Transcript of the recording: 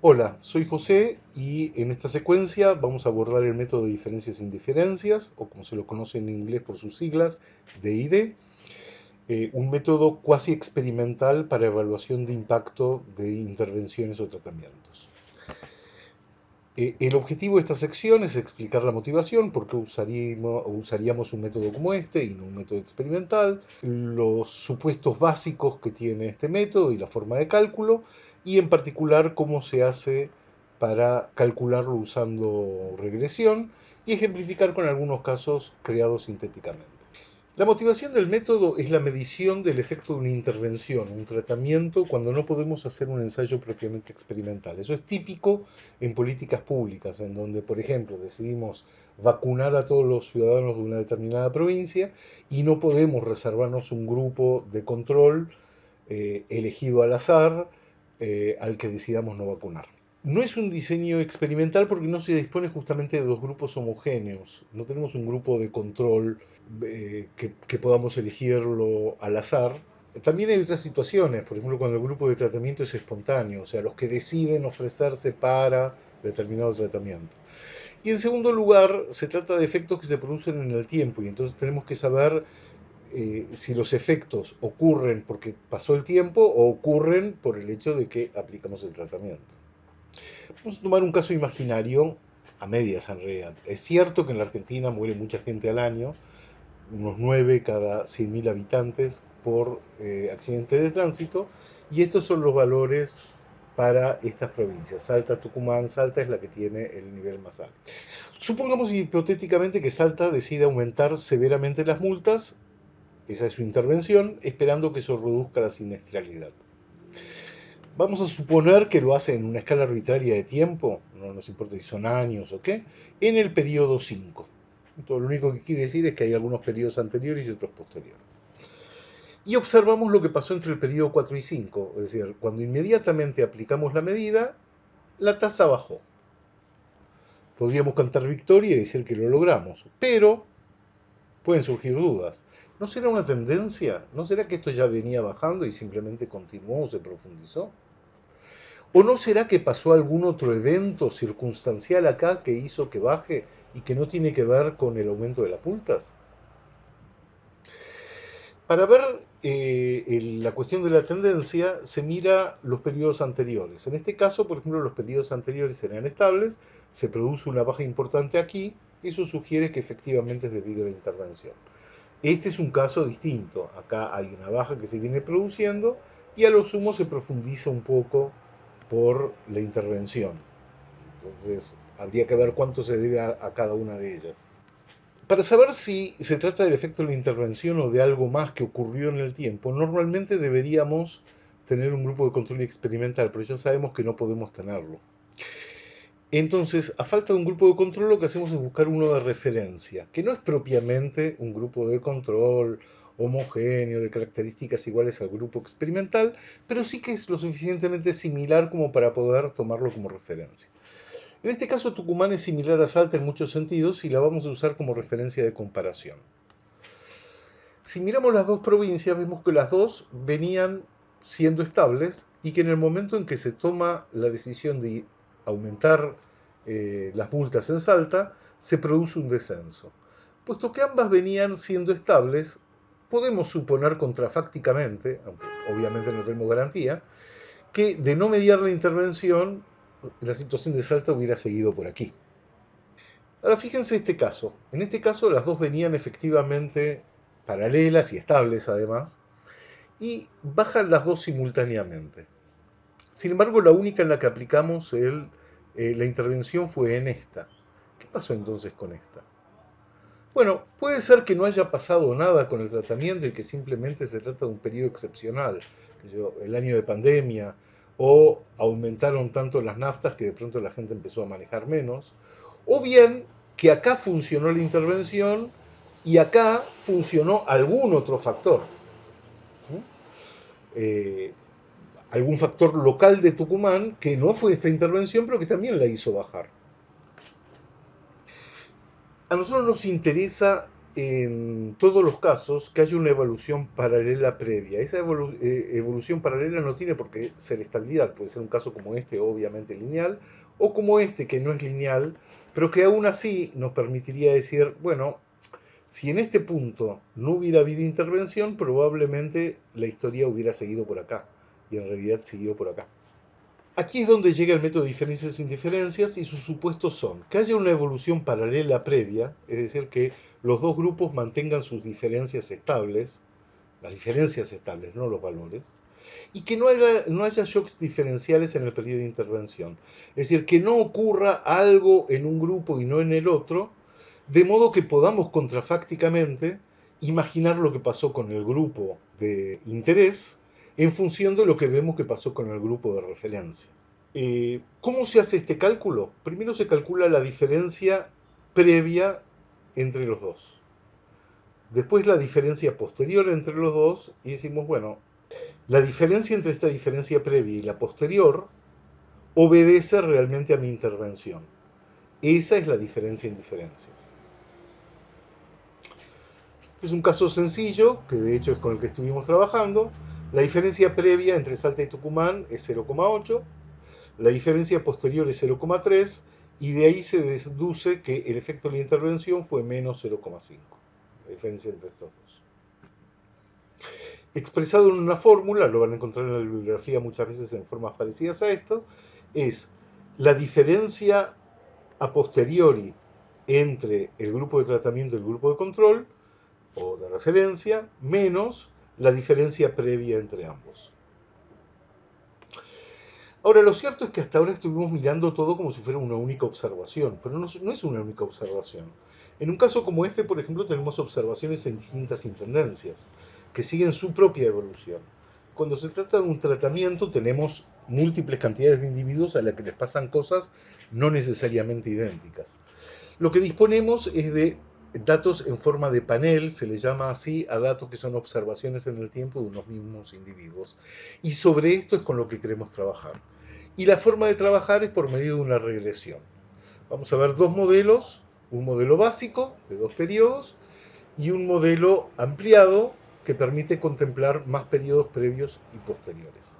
Hola, soy José y en esta secuencia vamos a abordar el método de diferencias e indiferencias, o como se lo conoce en inglés por sus siglas, DID, un método cuasi experimental para evaluación de impacto de intervenciones o tratamientos. El objetivo de esta sección es explicar la motivación, por qué usaríamos un método como este y no un método experimental, los supuestos básicos que tiene este método y la forma de cálculo, y en particular cómo se hace para calcularlo usando regresión y ejemplificar con algunos casos creados sintéticamente. La motivación del método es la medición del efecto de una intervención, un tratamiento, cuando no podemos hacer un ensayo propiamente experimental. Eso es típico en políticas públicas, en donde, por ejemplo, decidimos vacunar a todos los ciudadanos de una determinada provincia y no podemos reservarnos un grupo de control elegido al azar al que decidamos no vacunar. No es un diseño experimental porque no se dispone justamente de dos grupos homogéneos. No tenemos un grupo de control que podamos elegirlo al azar. También hay otras situaciones, por ejemplo, cuando el grupo de tratamiento es espontáneo, o sea, los que deciden ofrecerse para determinado tratamiento. Y en segundo lugar, se trata de efectos que se producen en el tiempo y entonces tenemos que saber si los efectos ocurren porque pasó el tiempo o ocurren por el hecho de que aplicamos el tratamiento. Vamos a tomar un caso imaginario, a medias en realidad. Es cierto que en la Argentina muere mucha gente al año, unos 9 cada 100.000 habitantes por accidente de tránsito, y estos son los valores para estas provincias. Salta, Tucumán, Salta es la que tiene el nivel más alto. Supongamos hipotéticamente que Salta decide aumentar severamente las multas, esa es su intervención, esperando que eso reduzca la siniestralidad. Vamos a suponer que lo hace en una escala arbitraria de tiempo, no nos importa si son años o qué, en el periodo 5. Entonces, lo único que quiere decir es que hay algunos periodos anteriores y otros posteriores. Y observamos lo que pasó entre el periodo 4 y 5, es decir, cuando inmediatamente aplicamos la medida, la tasa bajó. Podríamos cantar victoria y decir que lo logramos, pero pueden surgir dudas. ¿No será una tendencia? ¿No será que esto ya venía bajando y simplemente continuó o se profundizó? ¿O no será que pasó algún otro evento circunstancial acá que hizo que baje y que no tiene que ver con el aumento de las multas? Para ver la cuestión de la tendencia, se mira los periodos anteriores. En este caso, por ejemplo, los periodos anteriores eran estables, se produce una baja importante aquí, eso sugiere que efectivamente es debido a la intervención. Este es un caso distinto. Acá hay una baja que se viene produciendo y a lo sumo se profundiza un poco por la intervención. Entonces, habría que ver cuánto se debe a cada una de ellas. Para saber si se trata del efecto de la intervención o de algo más que ocurrió en el tiempo, normalmente deberíamos tener un grupo de control experimental, pero ya sabemos que no podemos tenerlo. Entonces, a falta de un grupo de control, lo que hacemos es buscar uno de referencia, que no es propiamente un grupo de control homogéneo, de características iguales al grupo experimental, pero sí que es lo suficientemente similar como para poder tomarlo como referencia. En este caso, Tucumán es similar a Salta en muchos sentidos y la vamos a usar como referencia de comparación. Si miramos las dos provincias, vemos que las dos venían siendo estables y que en el momento en que se toma la decisión de aumentar las multas en Salta, se produce un descenso. Puesto que ambas venían siendo estables, podemos suponer contrafácticamente, aunque obviamente no tenemos garantía, que de no mediar la intervención, la situación de Salta hubiera seguido por aquí. Ahora fíjense este caso. En este caso las dos venían efectivamente paralelas y estables además, y bajan las dos simultáneamente. Sin embargo, la única en la que aplicamos la intervención fue en esta. ¿Qué pasó entonces con esta? Bueno, puede ser que no haya pasado nada con el tratamiento y que simplemente se trata de un periodo excepcional, el año de pandemia, o aumentaron tanto las naftas que de pronto la gente empezó a manejar menos, o bien que acá funcionó la intervención y acá funcionó algún otro factor. ¿Eh? Algún factor local de Tucumán que no fue esta intervención, pero que también la hizo bajar. A nosotros nos interesa en todos los casos que haya una evolución paralela previa. Esa evolución paralela no tiene por qué ser estabilidad, puede ser un caso como este, obviamente lineal, o como este, que no es lineal, pero que aún así nos permitiría decir, bueno, si en este punto no hubiera habido intervención, probablemente la historia hubiera seguido por acá, y en realidad siguió por acá. Aquí es donde llega el método de diferencias e indiferencias y sus supuestos son que haya una evolución paralela previa, es decir, que los dos grupos mantengan sus diferencias estables, las diferencias estables, no los valores, y que no haya shocks diferenciales en el periodo de intervención. Es decir, que no ocurra algo en un grupo y no en el otro, de modo que podamos contrafácticamente imaginar lo que pasó con el grupo de interés en función de lo que vemos que pasó con el grupo de referencia. ¿Cómo se hace este cálculo? Primero se calcula la diferencia previa entre los dos. Después la diferencia posterior entre los dos y decimos, bueno, la diferencia entre esta diferencia previa y la posterior obedece realmente a mi intervención. Esa es la diferencia en diferencias. Este es un caso sencillo, que de hecho es con el que estuvimos trabajando. La diferencia previa entre Salta y Tucumán es 0,8, la diferencia posterior es 0,3 y de ahí se deduce que el efecto de la intervención fue menos 0,5. La diferencia entre estos dos. Expresado en una fórmula, lo van a encontrar en la bibliografía muchas veces en formas parecidas a esto, es la diferencia a posteriori entre el grupo de tratamiento y el grupo de control o de referencia menos la diferencia previa entre ambos. Ahora, lo cierto es que hasta ahora estuvimos mirando todo como si fuera una única observación, pero no es una única observación. En un caso como este, por ejemplo, tenemos observaciones en distintas intendencias, que siguen su propia evolución. Cuando se trata de un tratamiento, tenemos múltiples cantidades de individuos a las que les pasan cosas no necesariamente idénticas. Lo que disponemos es de datos en forma de panel, se le llama así a datos que son observaciones en el tiempo de unos mismos individuos. Y sobre esto es con lo que queremos trabajar. Y la forma de trabajar es por medio de una regresión. Vamos a ver dos modelos, un modelo básico de dos periodos y un modelo ampliado que permite contemplar más periodos previos y posteriores.